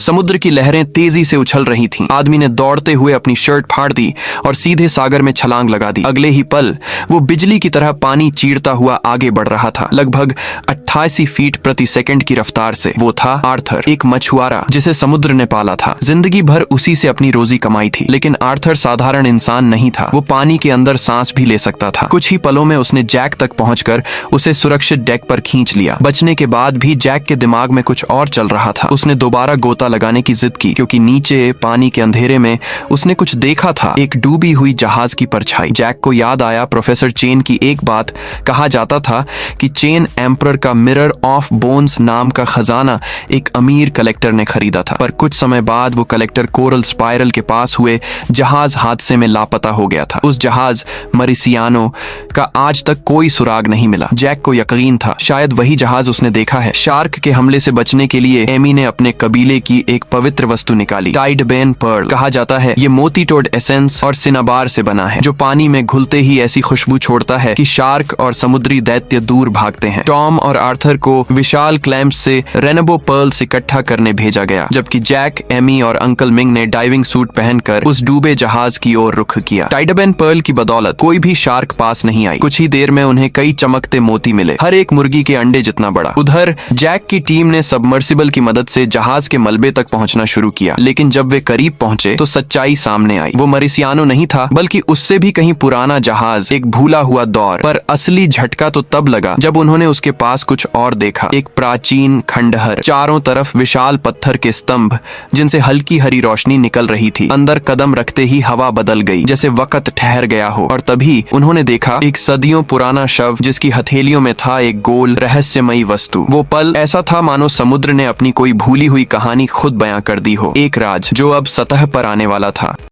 समुद्र की लहरें तेजी से उछल रही थीं। आदमी ने दौड़ते हुए अपनी शर्ट फाड़ दी और सीधे सागर में छलांग लगा दी। अगले ही पल वो बिजली की तरह पानी चीरता हुआ आगे बढ़ रहा था, लगभग 88 फीट प्रति सेकंड की रफ्तार से। वो था आर्थर, एक मछुआरा जिसे समुद्र ने पाला था। जिंदगी भर उसी से अपनी रोजी कमाई थी। लेकिन आर्थर साधारण इंसान नहीं था। वो पानी के अंदर सांस भी ले सकता था। कुछ ही पलों में उसने जैक तक पहुंचकर उसे सुरक्षित डेक पर खींच लिया। बचने के बाद भी जैक के दिमाग में कुछ और चल रहा था। उसने दोबारा गोता लगाने की जिद की, क्योंकि नीचे पानी के अंधेरे में उसने कुछ देखा था, एक डूबी हुई जहाज की परछाई। जैक को याद आया प्रोफेसर चेन की एक बात। कहा जाता था कि चेन एम्परर का मिरर ऑफ बोन्स नाम का खजाना एक अमीर कलेक्टर ने खरीदा था। पर कुछ समय बाद वो कलेक्टर कोरल स्पाइरल के पास हुए जहाज हादसे में लापता हो गया था। उस जहाज मरिसियानो का आज तक कोई सुराग नहीं मिला। जैक को यकीन था शायद वही जहाज उसने देखा है। शार्क के हमले से बचने के लिए एमी ने अपने कबीले की एक पवित्र वस्तु निकाली, टाइडबेन पर्ल। कहा जाता है ये मोती टोड एसेंस और सिनाबार से बना है, जो पानी में घुलते ही ऐसी खुशबू छोड़ता है कि शार्क और समुद्री दैत्य दूर भागते हैं। टॉम और आर्थर को विशाल क्लैम्प्स से रेनबो पर्ल्स इकट्ठा करने भेजा गया, जबकि जैक, एमी और अंकल मिंग ने डाइविंग सूट पहनकर उस डूबे जहाज की ओर रुख किया। टाइडबेन पर्ल की बदौलत कोई भी शार्क पास नहीं आई। कुछ ही देर में उन्हें कई चमकते मोती मिले, हर एक मुर्गी के अंडे जितना बड़ा। उधर जैक की टीम ने सबमर्सिबल की मदद से जहाज के मलबे तक पहुंचना शुरू किया। लेकिन जब वे करीब पहुंचे तो सच्चाई सामने आई। वो मरिसियानो नहीं था, बल्कि उससे भी कहीं पुराना जहाज, एक भूला हुआ दौर। पर असली झटका तो तब लगा जब उन्होंने उसके पास कुछ और देखा, एक प्राचीन खंडहर, चारों तरफ विशाल पत्थर के स्तंभ जिनसे हल्की हरी रोशनी निकल रही थी। अंदर कदम रखते ही हवा बदल गई, जैसे वक्त ठहर गया हो। और तभी उन्होंने देखा एक सदियों पुराना शव जिसकी हथेलियों में था एक गोल रहस्यमयी वस्तु। वो पल ऐसा था मानो समुद्र ने अपनी कोई भूली हुई कहानी खुद बयां कर दी हो, एक राज जो अब सतह पर आने वाला था।